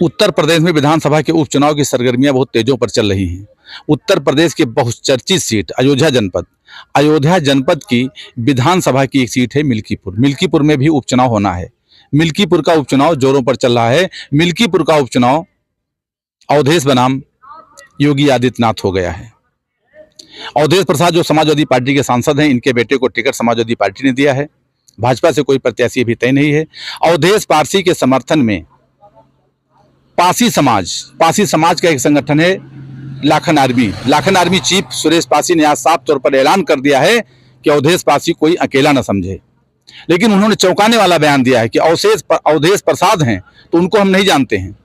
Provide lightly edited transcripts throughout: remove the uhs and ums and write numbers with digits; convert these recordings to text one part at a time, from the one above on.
उत्तर प्रदेश में विधानसभा के उपचुनाव की सरगर्मियां बहुत तेजों पर चल रही हैं। उत्तर प्रदेश की बहुचर्चित सीट अयोध्या जनपद की विधानसभा की एक सीट है मिल्कीपुर। मिल्कीपुर में भी उपचुनाव होना है। मिल्कीपुर का उपचुनाव जोरों पर चल रहा है। मिल्कीपुर का उपचुनाव अवधेश बनाम योगी आदित्यनाथ हो गया है। अवधेश प्रसाद जो समाजवादी पार्टी के सांसद हैं, इनके बेटे को टिकट समाजवादी पार्टी ने दिया है। भाजपा से कोई प्रत्याशी अभी तय नहीं है। अवधेश पारसी के समर्थन में पासी समाज का एक संगठन है लाखन आर्मी चीफ सुरेश पासी ने आज साफ तौर पर ऐलान कर दिया है कि अवधेश पासी कोई अकेला न समझे। लेकिन उन्होंने चौंकाने वाला बयान दिया है कि अवधेश प्रसाद हैं तो उनको हम नहीं जानते हैं।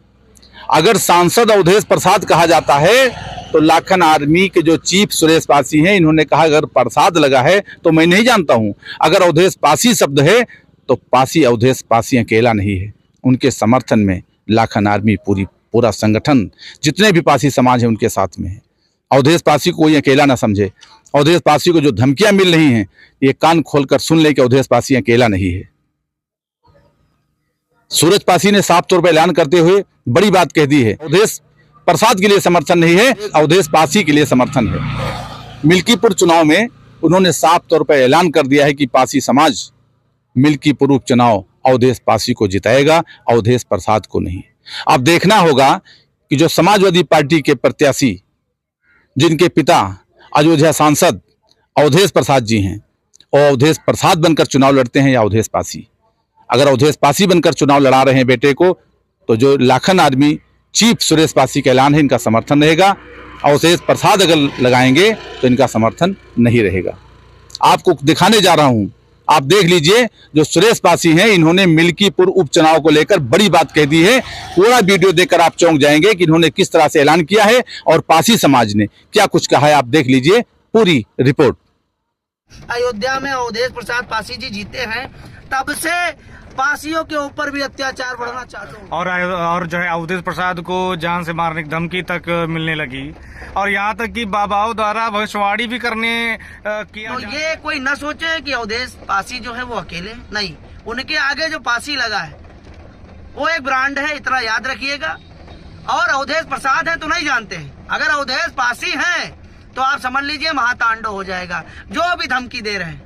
अगर सांसद अवधेश प्रसाद कहा जाता है तो लाखन आर्मी के जो चीफ सुरेश पासी हैं, इन्होंने कहा अगर प्रसाद लगा है तो मैं नहीं जानता हूं। अगर अवधेश पासी शब्द है तो अवधेश पासी अकेला नहीं है। उनके समर्थन में लाखन आर्मी पूरा संगठन, जितने भी पासी समाज है उनके साथ में है। अवधेश पासी को कोई अकेला ना समझे। अवधेश पासी को जो धमकियां मिल रही हैं, ये कान खोलकर सुन ले कि अवधेश पासी अकेला नहीं है। सूरज पासी ने साफ तौर पर ऐलान करते हुए बड़ी बात कह दी है, अवधेश प्रसाद के लिए समर्थन नहीं है, अवधेश पासी के लिए समर्थन है। मिल्कीपुर चुनाव में उन्होंने साफ तौर पर ऐलान कर दिया है कि पासी समाज मिल्कीपुर उपचुनाव अवधेश पासी को जिताएगा, अवधेश प्रसाद को नहीं। अब देखना होगा कि जो समाजवादी पार्टी के प्रत्याशी, जिनके पिता अयोध्या सांसद अवधेश प्रसाद जी हैं, और अवधेश प्रसाद बनकर चुनाव लड़ते हैं या अवधेश पासी। अगर अवधेश पासी बनकर चुनाव लड़ा रहे हैं बेटे को, तो जो लाखन आर्मी चीफ सुरेश पासी का ऐलान है, इनका समर्थन रहेगा। अवधेश प्रसाद अगर लगाएंगे तो इनका समर्थन नहीं रहेगा। आपको दिखाने जा रहा हूं, आप देख लीजिए। जो सुरेश पासी हैं, इन्होंने मिल्कीपुर उपचुनाव को लेकर बड़ी बात कह दी है। पूरा वीडियो देखकर आप चौंक जाएंगे कि इन्होंने किस तरह से ऐलान किया है और पासी समाज ने क्या कुछ कहा है। आप देख लीजिए पूरी रिपोर्ट। अयोध्या में अवधेश प्रसाद पासी जी जीते हैं, तब से पासियों के ऊपर भी अत्याचार बढ़ना चाहते हैं और जो है अवधेश प्रसाद को जान से मारने की धमकी तक मिलने लगी, और यहाँ तक कि बाबाओं द्वारा भविष्यवाणी भी करने किया। तो ये कोई न सोचे कि अवधेश पासी जो है वो अकेले नहीं, उनके आगे जो पासी लगा है वो एक ब्रांड है, इतना याद रखिएगा। और अवधेश प्रसाद है तो नहीं जानते हैं, अगर अवधेश पासी हैं तो आप समझ लीजिए महातांडव हो जाएगा। जो भी धमकी दे रहे हैं,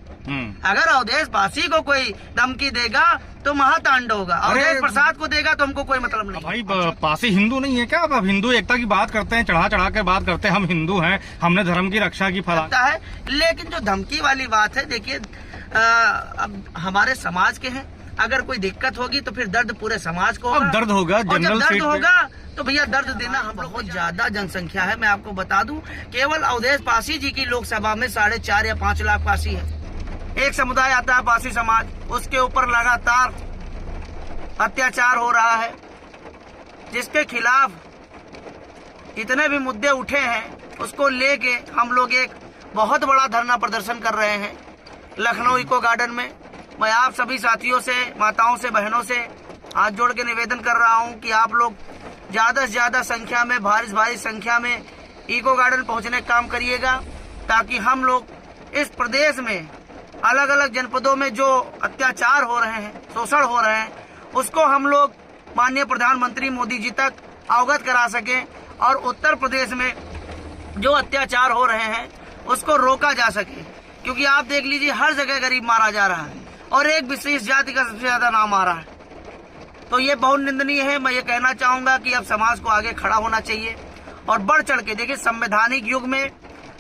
अगर अवधेश पासी को कोई धमकी देगा तो महातांडव होगा, अवधेश प्रसाद को देगा तो हमको कोई मतलब नहीं। भाई पासी हिंदू नहीं है क्या? अब हिंदू एकता की बात करते हैं, चढ़ा के बात करते हैं, हम हिंदू हैं, हमने धर्म की रक्षा की फलाता है। लेकिन जो धमकी वाली बात है, देखिए अब हमारे समाज के हैं, अगर कोई दिक्कत होगी तो फिर दर्द पूरे समाज को होगा। अब दर्द होगा, जनरल दर्द होगा तो भैया दर्द देना हम लोग। बहुत ज्यादा जनसंख्या है, मैं आपको बता दूं, केवल अवधेश पासी जी की लोकसभा में 4.5 या 5 लाख पासी है। एक समुदाय आता है पासी समाज, उसके ऊपर लगातार अत्याचार हो रहा है, जिसके खिलाफ जितने भी मुद्दे उठे हैं उसको लेके हम लोग एक बहुत बड़ा धरना प्रदर्शन कर रहे हैं लखनऊ इको गार्डन में। मैं आप सभी साथियों से, माताओं से, बहनों से हाथ जोड़ के निवेदन कर रहा हूं कि आप लोग ज्यादा से ज्यादा संख्या में, भारी संख्या में इको गार्डन पहुंचने का काम करिएगा, ताकि हम लोग इस प्रदेश में अलग अलग जनपदों में जो अत्याचार हो रहे हैं, शोषण हो रहे हैं, उसको हम लोग माननीय प्रधानमंत्री मोदी जी तक अवगत करा सकें, और उत्तर प्रदेश में जो अत्याचार हो रहे हैं उसको रोका जा सके। क्योंकि आप देख लीजिए, हर जगह गरीब मारा जा रहा है और एक विशेष जाति का सबसे ज्यादा नाम आ रहा है। तो ये बहुत निंदनीय है। मैं ये कहना चाहूंगा कि अब समाज को आगे खड़ा होना चाहिए और बढ़ चढ़ के। देखिए, संवैधानिक युग में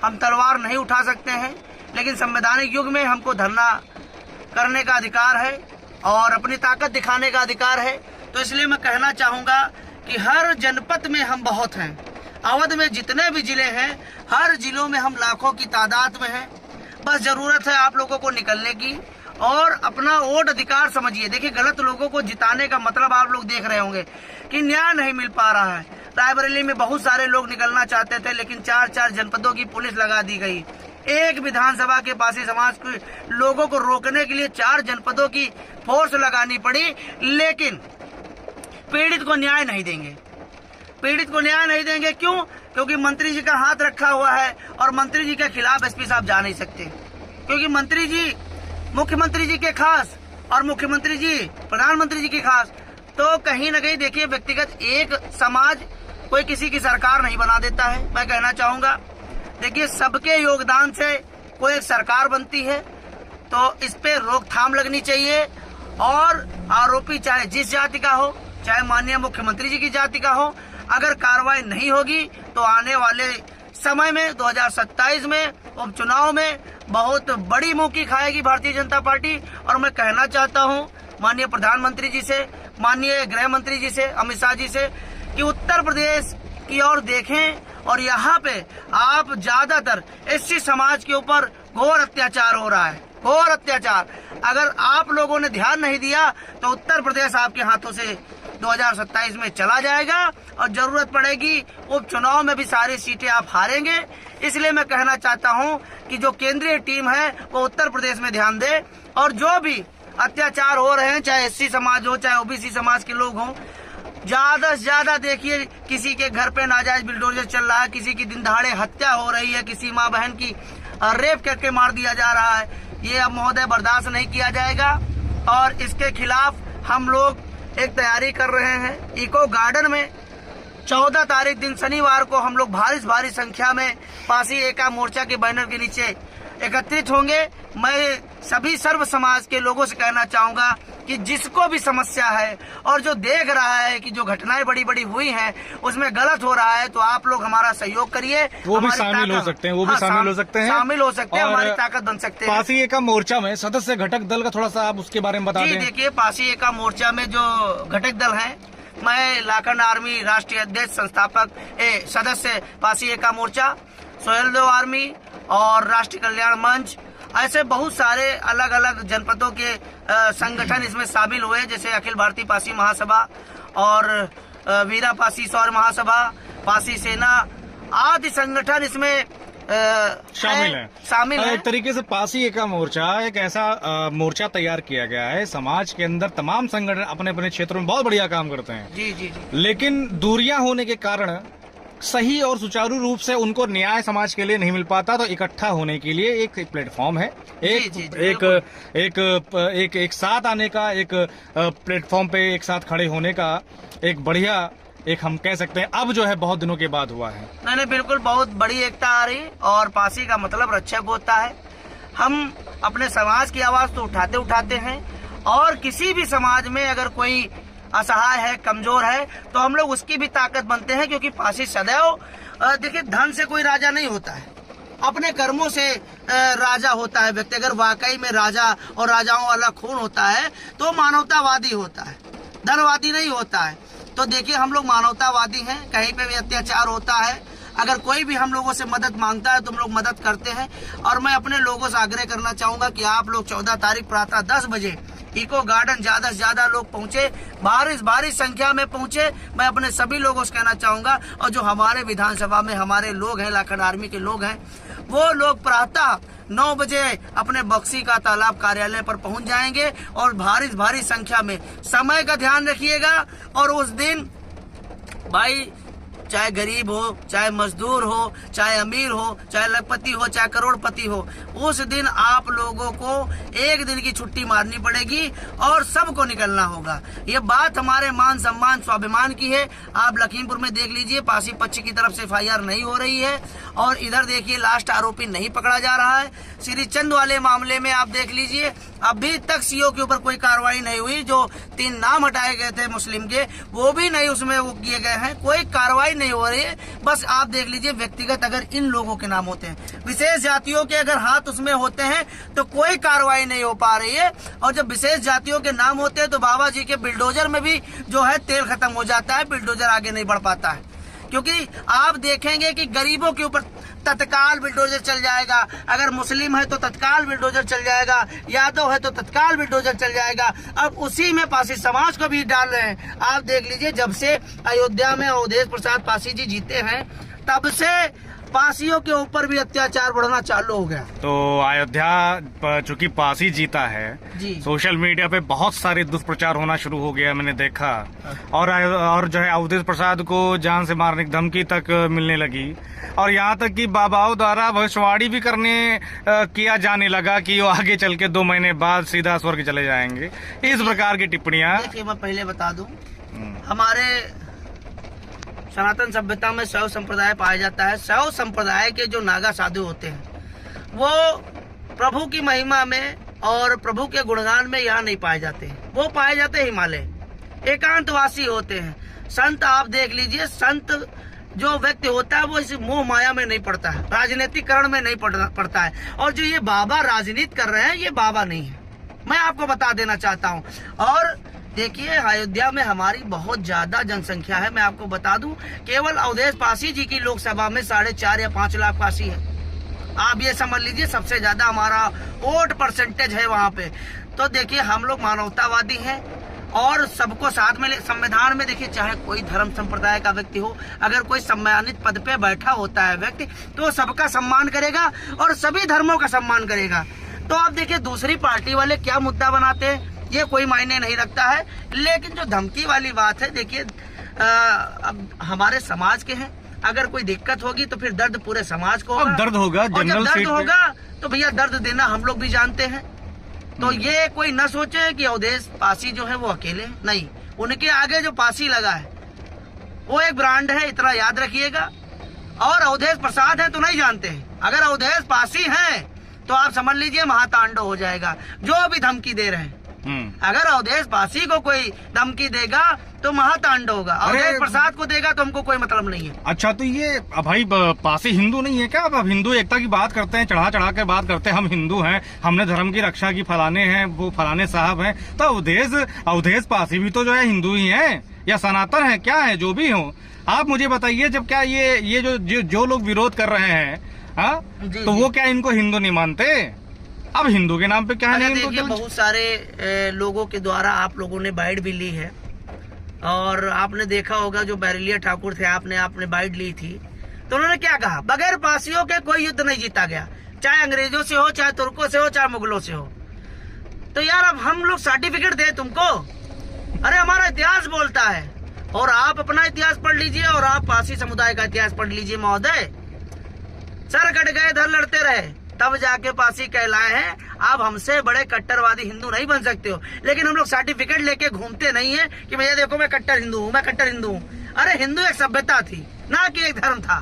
हम तलवार नहीं उठा सकते हैं, लेकिन संवैधानिक युग में हमको धरना करने का अधिकार है और अपनी ताकत दिखाने का अधिकार है। तो इसलिए मैं कहना चाहूंगा कि हर जनपद में हम बहुत हैं। अवध में जितने भी जिले हैं, हर जिलों में हम लाखों की तादाद में हैं। बस जरूरत है आप लोगों को निकलने की और अपना वोट अधिकार समझिए। देखिए, गलत लोगों को जिताने का मतलब आप लोग देख रहे होंगे कि न्याय नहीं मिल पा रहा है। रायबरेली में बहुत सारे लोग निकलना चाहते थे, लेकिन 4 जनपदों की पुलिस लगा दी गई। एक विधानसभा के पासी समाज के लोगों को रोकने के लिए 4 जनपदों की फोर्स लगानी पड़ी, लेकिन पीड़ित को न्याय नहीं देंगे। पीड़ित को न्याय नहीं देंगे क्यों? क्योंकि मंत्री जी का हाथ रखा हुआ है और मंत्री जी के खिलाफ एसपी साहब जा नहीं सकते, क्योंकि मंत्री जी मुख्यमंत्री जी के खास और मुख्यमंत्री जी प्रधानमंत्री जी के खास। तो कहीं ना कहीं देखिए व्यक्तिगत एक समाज कोई किसी की सरकार नहीं बना देता है। मैं कहना चाहूंगा देखिए सबके योगदान से कोई एक सरकार बनती है, तो इस पे रोकथाम लगनी चाहिए। और आरोपी चाहे जिस जाति का हो, चाहे माननीय मुख्यमंत्री जी की जाति का हो, अगर कार्रवाई नहीं होगी तो आने वाले समय में 2027 में उपचुनाव में बहुत बड़ी मुंह की खाएगी भारतीय जनता पार्टी। और मैं कहना चाहता हूं माननीय प्रधानमंत्री जी से, माननीय गृह मंत्री जी से, अमित शाह जी से कि उत्तर प्रदेश की ओर देखें और यहाँ पे आप ज्यादातर एससी समाज के ऊपर घोर अत्याचार हो रहा है, घोर अत्याचार। अगर आप लोगों ने ध्यान नहीं दिया तो उत्तर प्रदेश आपके हाथों से 2027 में चला जाएगा और जरूरत पड़ेगी उपचुनाव में भी सारी सीटें आप हारेंगे। इसलिए मैं कहना चाहता हूं कि जो केंद्रीय टीम है वो उत्तर प्रदेश में ध्यान दे और जो भी अत्याचार हो रहे हैं, चाहे एससी समाज हो, चाहे ओबीसी समाज के लोग हों, ज्यादा से ज्यादा देखिए किसी के घर पे नाजायज बिल्डोजर चल रहा है, किसी की दिन दहाड़े हत्या हो रही है, किसी माँ बहन की रेप करके मार दिया जा रहा है। ये अब महोदय बर्दाश्त नहीं किया जाएगा और इसके खिलाफ हम लोग एक तैयारी कर रहे हैं। इको गार्डन में 14 तारीख दिन शनिवार को हम लोग भारी संख्या में पासी एका मोर्चा के बैनर के नीचे एकत्रित होंगे। मैं सभी सर्व समाज के लोगों से कहना चाहूंगा कि जिसको भी समस्या है और जो देख रहा है कि जो घटनाएं बड़ी बड़ी हुई हैं उसमें गलत हो रहा है, तो आप लोग हमारा सहयोग करिए। वो भी शामिल हो सकते हैं, वो भी शामिल हो सकते हैं, शामिल हो सकते हैं, हमारी ताकत बन सकते हैं। पासी एका मोर्चा में सदस्य घटक दल का थोड़ा सा आप उसके बारे में बता दें। देखिए पासी एका मोर्चा में जो घटक दल है, मैं लाखंड आर्मी राष्ट्रीय अध्यक्ष संस्थापक सदस्य पासी एका मोर्चा, सोहेलदेव आर्मी और राष्ट्रीय कल्याण मंच, ऐसे बहुत सारे अलग अलग जनपदों के संगठन इसमें शामिल हुए, जैसे अखिल भारतीय पासी महासभा और वीरा पासी सौर महासभा, पासी सेना आदि संगठन इसमें शामिल है। एक तरीके से पासी एका मोर्चा एक ऐसा मोर्चा तैयार किया गया है, समाज के अंदर तमाम संगठन अपने अपने क्षेत्रों में बहुत बढ़िया काम करते हैं। जी। लेकिन दूरियां होने के कारण सही और सुचारू रूप से उनको न्याय समाज के लिए नहीं मिल पाता, तो इकट्ठा होने के लिए एक प्लेटफॉर्म है, एक साथ आने का, एक प्लेटफॉर्म पे एक साथ खड़े होने का एक बढ़िया एक हम कह सकते हैं अब जो है बहुत दिनों के बाद हुआ है। नहीं बिल्कुल बहुत बड़ी एकता आ रही और पासी का मतलब रक्षक होता है। हम अपने समाज की आवाज तो उठाते हैं और किसी भी समाज में अगर कोई असहाय है, कमजोर है, तो हम लोग उसकी भी ताकत बनते हैं, क्योंकि पासी सदैव देखिए धन से कोई राजा नहीं होता है, अपने कर्मों से राजा होता है व्यक्ति। अगर वाकई में राजा और राजाओं वाला खून होता है तो मानवतावादी होता है, धनवादी नहीं होता है। तो देखिए हम लोग मानवतावादी हैं, कहीं पे भी अत्याचार होता है, अगर कोई भी हम लोगों से मदद मांगता है तो हम लोग मदद करते हैं। और मैं अपने लोगों से आग्रह करना चाहूंगा कि आप लोग 14 तारीख प्रातः 10 बजे इको गार्डन ज्यादा से ज्यादा लोग पहुंचे, भारी संख्या में पहुंचे। मैं अपने सभी लोगों से कहना चाहूंगा, और जो हमारे विधानसभा में हमारे लोग हैं, लाखंड आर्मी के लोग हैं, वो लोग प्रातः 9 बजे अपने बक्सी का तालाब कार्यालय पर पहुंच जाएंगे और भारी संख्या में समय का ध्यान रखिएगा। और उस दिन भाई चाहे गरीब हो, चाहे मजदूर हो, चाहे अमीर हो, चाहे लखपति हो, चाहे करोड़पति हो, उस दिन आप लोगों को एक दिन की छुट्टी मारनी पड़ेगी और सबको निकलना होगा। ये बात हमारे मान सम्मान स्वाभिमान की है। आप लखीमपुर में देख लीजिए, पासी पक्ष की तरफ से FIR नहीं हो रही है और इधर देखिए लास्ट आरोपी नहीं पकड़ा जा रहा है। श्री चंद वाले मामले में आप देख लीजिए, अभी तक CO के ऊपर कोई कार्रवाई नहीं हुई। जो 3 नाम हटाए गए थे मुस्लिम के, वो भी नहीं उसमें वो किए गए हैं, कोई कार्रवाई नहीं हो रही है। बस आप देख लीजिए व्यक्तिगत अगर इन लोगों के नाम होते हैं, विशेष जातियों के अगर हाथ उसमें होते हैं तो कोई कार्रवाई नहीं हो पा रही है। और जब विशेष जातियों के नाम होते हैं तो बाबा जी के बिल्डोजर में भी जो है तेल खत्म हो जाता है, बिल्डोजर आगे नहीं बढ़ पाता है। क्योंकि आप देखेंगे कि गरीबों के ऊपर तत्काल बिल्डोजर चल जाएगा, अगर मुस्लिम है तो तत्काल बिल्डोजर चल जाएगा, यादव है तो तत्काल बिल्डोजर चल जाएगा। अब उसी में पासी समाज को भी डाल रहे हैं। आप देख लीजिए, जब से अयोध्या में अवधेश प्रसाद पासी जी जीते हैं तब से पासियों के ऊपर भी अत्याचार बढ़ना चालू हो गया। तो अयोध्या चूंकि पासी जीता है जी। सोशल मीडिया पे बहुत सारे दुष्प्रचार होना शुरू हो गया, मैंने देखा। और जो है अवधेश प्रसाद को जान से मारने की धमकी तक मिलने लगी, और यहाँ तक कि बाबाओं द्वारा भविष्यवाणी भी किया जाने लगा कि वो आगे चल के 2 महीने बाद सीधा स्वर्ग चले जाएंगे। इस प्रकार की टिप्पणियां। देखिए, मैं पहले बता दूं, हमारे सनातन सभ्यता में शैव संप्रदाय पाया जाता है। शैव संप्रदाय के जो नागा साधु होते हैं वो प्रभु की महिमा में और प्रभु के गुणगान में यहाँ नहीं पाए जाते। वो पाए जाते हैं हिमालय, एकांतवासी होते हैं। संत आप देख लीजिए, संत जो व्यक्ति होता है वो इस मोह माया में नहीं पड़ता है, राजनीतिकरण में नहीं पड़ता है। और जो ये बाबा राजनीति कर रहे हैं ये बाबा नहीं है, मैं आपको बता देना चाहता हूँ। और देखिए, अयोध्या में हमारी बहुत ज्यादा जनसंख्या है। मैं आपको बता दूं, केवल अवधेश पासी जी की लोकसभा में 4.5 या 5 लाख पासी है। आप ये समझ लीजिए सबसे ज्यादा हमारा वोट परसेंटेज है वहाँ पे। तो देखिए, हम लोग मानवतावादी हैं और सबको साथ में संविधान में देखिए, चाहे कोई धर्म संप्रदाय का व्यक्ति हो, अगर कोई सम्मानित पद पे बैठा होता है व्यक्ति तो सबका सम्मान करेगा और सभी धर्मों का सम्मान करेगा। तो आप देखिए, दूसरी पार्टी वाले क्या मुद्दा बनाते हैं ये कोई मायने नहीं रखता है। लेकिन जो धमकी वाली बात है, देखिए अब हमारे समाज के हैं, अगर कोई दिक्कत होगी तो फिर दर्द पूरे समाज को होगा। दर्द होगा, और जब जनरल दर्द सीट होगा तो भैया दर्द देना हम लोग भी जानते हैं। तो ये कोई न सोचे कि अवधेश पासी जो है वो अकेले हैं। नहीं, उनके आगे जो पासी लगा है वो एक ब्रांड है, इतना याद रखिएगा। और अवधेश प्रसाद है तो नहीं जानते हैं, अगर अवधेश पासी हैं तो आप समझ लीजिए महातांडव हो जाएगा। जो भी धमकी दे रहे हैं, अगर अवधेश पासी को कोई धमकी देगा तो महातांडव होगा, अवधेश प्रसाद को देगा तो हमको कोई मतलब नहीं है। अच्छा, तो ये भाई पासी हिंदू नहीं है क्या? अब हिंदू एकता की बात करते हैं, चढ़ा के बात करते हैं, हम हिंदू हैं, हमने धर्म की रक्षा की, फलाने हैं, वो फलाने साहब हैं। तो अवधेश पासी भी तो जो है हिंदू ही है या सनातन है, क्या है? जो भी हो आप मुझे बताइए। जब क्या ये जो लोग विरोध कर रहे हैं, हाँ, तो वो क्या इनको हिंदू नहीं मानते? अब हिंदू के नाम पे क्या है? देखिए, बहुत सारे लोगों के द्वारा आप लोगों ने बाइट भी ली है और आपने देखा होगा जो बैरिलिया ठाकुर थे, आपने बाइट ली थी तो उन्होंने क्या कहा, बगैर पासियों के कोई युद्ध नहीं जीता गया, चाहे अंग्रेजों से हो, चाहे तुर्कों से हो, चाहे मुगलों से हो। तो यार अब हम लोग सर्टिफिकेट दे तुमको? अरे हमारा इतिहास बोलता है, और आप अपना इतिहास पढ़ लीजिए और आप पासी समुदाय का इतिहास पढ़ लीजिए महोदय। सर कट गए, धर लड़ते रहे, तब जाके पासी कहलाए हैं। आप हमसे बड़े कट्टरवादी हिंदू नहीं बन सकते हो। लेकिन हम लोग सर्टिफिकेट लेके घूमते नहीं है कि भैया देखो मैं कट्टर हिंदू हूँ, मैं कट्टर हिंदू हूँ। अरे हिंदू एक सभ्यता थी, ना कि एक धर्म था।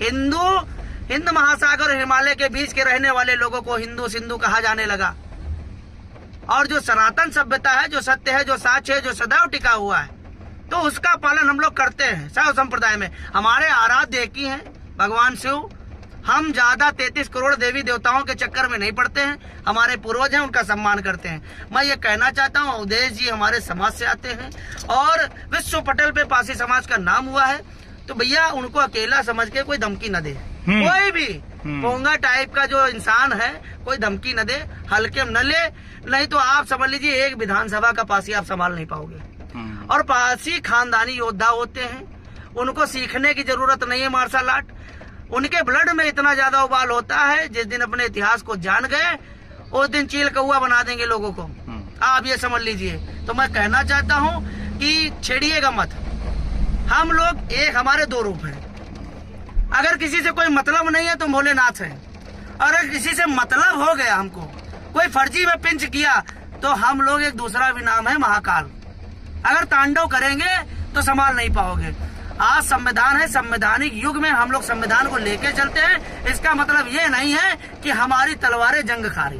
हिंद महासागर और हिमालय के बीच के रहने वाले लोगों को हिंदू सिंधु कहा जाने लगा। और जो सनातन सभ्यता है, जो सत्य है, जो साच है, जो सदैव टिका हुआ है, तो उसका पालन हम लोग करते हैं। शैव संप्रदाय में हमारे आराध्य एक ही हैं, भगवान शिव। हम ज्यादा 33 करोड़ देवी देवताओं के चक्कर में नहीं पड़ते हैं। हमारे पूर्वज हैं, उनका सम्मान करते हैं। मैं ये कहना चाहता हूँ, अवधेश जी हमारे समाज से आते हैं और विश्व पटल पे पासी समाज का नाम हुआ है, तो भैया उनको अकेला समझ के कोई धमकी न दे। कोई भी पोंगा टाइप का जो इंसान है कोई धमकी न दे, हल्के में न ले, नहीं तो आप समझ लीजिए एक विधानसभा का पासी आप संभाल नहीं पाओगे। और पासी खानदानी योद्धा होते हैं, उनको सीखने की जरूरत नहीं है मार्शल आर्ट। उनके ब्लड में इतना ज्यादा उबाल होता है, जिस दिन अपने इतिहास को जान गए उस दिन चील कौआ बना देंगे लोगों को। आप ये समझ लीजिए। तो मैं कहना चाहता हूँ कि छेड़िएगा मत। हम लोग एक, हमारे 2 रूप हैं। अगर किसी से कोई मतलब नहीं है तो भोलेनाथ है, और अगर किसी से मतलब हो गया, हमको कोई फर्जी में पिंच किया, तो हम लोग एक दूसरा भी नाम है महाकाल। अगर तांडव करेंगे तो संभाल नहीं पाओगे। आज संविधान है, संवैधानिक युग में हम लोग संविधान को लेके चलते हैं। इसका मतलब ये नहीं है कि हमारी तलवारें जंग खा रही,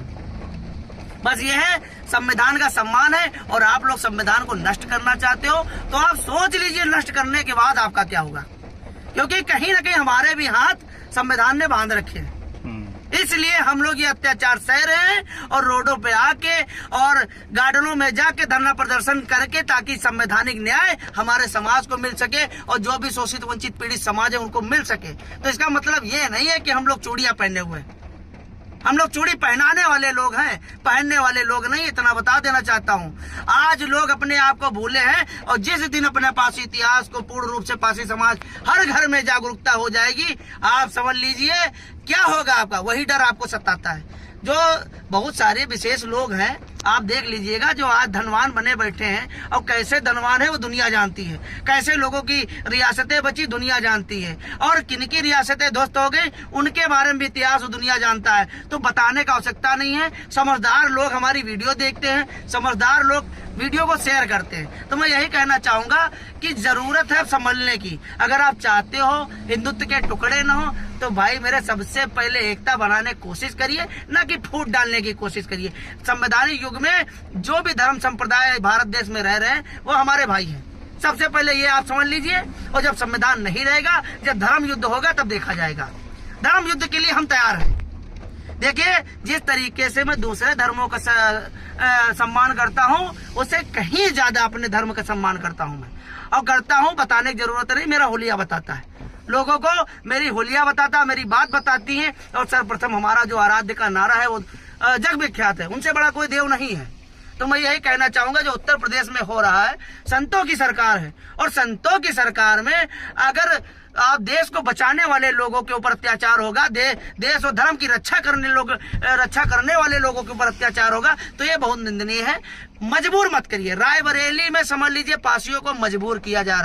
बस ये है संविधान का सम्मान है। और आप लोग संविधान को नष्ट करना चाहते हो तो आप सोच लीजिए नष्ट करने के बाद आपका क्या होगा, क्योंकि कहीं ना कहीं हमारे भी हाथ संविधान ने बांध रखे हैं। इसलिए हम लोग ये अत्याचार सह रहे हैं और रोडों पे आके और गार्डनों में जाके धरना प्रदर्शन करके, ताकि संवैधानिक न्याय हमारे समाज को मिल सके और जो भी शोषित वंचित पीड़ित समाज है उनको मिल सके। तो इसका मतलब ये नहीं है कि हम लोग चूड़ियां पहने हुए हैं। हम लोग चूड़ी पहनाने वाले लोग हैं, पहनने वाले लोग नहीं, इतना बता देना चाहता हूँ। आज लोग अपने आप को भूले हैं और जिस दिन अपने पासी इतिहास को पूर्ण रूप से पासी समाज हर घर में जागरूकता हो जाएगी, आप समझ लीजिए क्या होगा आपका, वही डर आपको सताता है। जो बहुत सारे विशेष लोग हैं, आप देख लीजिएगा, जो आज धनवान बने बैठे हैं और कैसे धनवान है वो दुनिया जानती है, कैसे लोगों की रियासतें बची दुनिया जानती है, और किनकी रियासतें ध्वस्त हो गई उनके बारे में भी इतिहास दुनिया जानता है। तो बताने का आवश्यकता नहीं है। समझदार लोग हमारी वीडियो देखते हैं, समझदार लोग वीडियो को शेयर करते हैं। तो मैं यही कहना चाहूंगा कि जरूरत है संभलने की। अगर आप चाहते हो हिंदुत्व के टुकड़े न हो तो भाई मेरे सबसे पहले एकता बनाने की कोशिश करिए, ना कि फूट डालने की कोशिश करिए। संवैधानिक युग में जो भी धर्म संप्रदाय भारत देश में रह रहे हैं वो हमारे भाई हैं, सबसे पहले ये आप समझ लीजिए। और जब संविधान नहीं रहेगा, जब धर्म युद्ध होगा तब देखा जाएगा। धर्म युद्ध के लिए हम तैयार हैं। देखिए, जिस तरीके से मैं दूसरे धर्मों का सम्मान करता हूँ, उससे कहीं ज्यादा अपने धर्म का सम्मान करता हूँ मैं, और करता हूँ। बताने की जरूरत नहीं, मेरा होलिया बताता है लोगों को, मेरी होलिया बताता, मेरी बात बताती है। और सर्वप्रथम हमारा जो आराध्य का नारा है वो जग विख्यात है, उनसे बड़ा कोई देव नहीं है। तो मैं यही कहना चाहूंगा, जो उत्तर प्रदेश में हो रहा है, संतों की सरकार है, और संतों की सरकार में अगर आप देश को बचाने वाले लोगों के ऊपर अत्याचार होगा, देश और धर्म की रक्षा करने वाले लोगों के ऊपर अत्याचार होगा, तो ये बहुत निंदनीय है। मजबूर मत करिए। रायबरेली में समझ लीजिए पासियों को मजबूर किया जा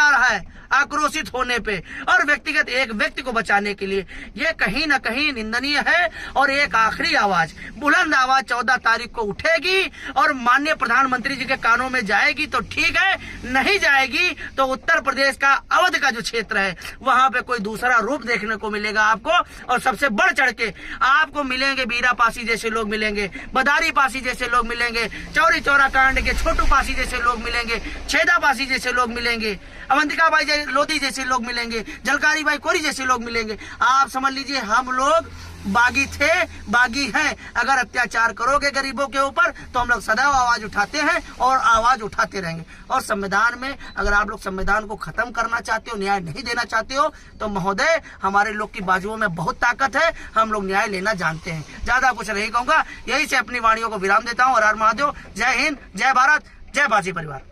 रहा है आक्रोशित होने पे, और व्यक्तिगत एक व्यक्ति को बचाने के लिए। ये कहीं ना कहीं निंदनीय है। और एक आखिरी आवाज, बुलंद आवाज 14 तारीख को उठेगी और माननीय प्रधानमंत्री जी के कानों में जाएगी तो ठीक है, नहीं जाएगी तो उत्तर प्रदेश का अवध का जो क्षेत्र है वहां पे कोई दूसरा रूप देखने को मिलेगा आपको। और सबसे बढ़ चढ़ के आपको मिलेंगे बीरा पासी जैसे लोग मिलेंगे, बदारी पासी जैसे लोग मिलेंगे, चौरी चौरा कांड के छोटू पासी जैसे लोग मिलेंगे, छेदा पासी जैसे लोग मिलेंगे, अवंतिका बाई लोधी जैसे लोग मिलेंगे, जलकारी बाई कोरी जैसे लोग मिलेंगे। आप समझ लीजिए हम लोग बागी थे, बागी हैं। अगर अत्याचार करोगे गरीबों के ऊपर तो हम लोग सदैव आवाज उठाते हैं और आवाज उठाते रहेंगे। और संविधान में अगर आप लोग संविधान को खत्म करना चाहते हो, न्याय नहीं देना चाहते हो, तो महोदय हमारे लोग की बाजुओं में बहुत ताकत है, हम लोग न्याय लेना जानते हैं। ज्यादा कुछ नहीं कहूंगा, यही से अपनी वाणियों को विराम देता हूँ। और हर महादेव, जय हिंद, जय भारत, जय बासी परिवार।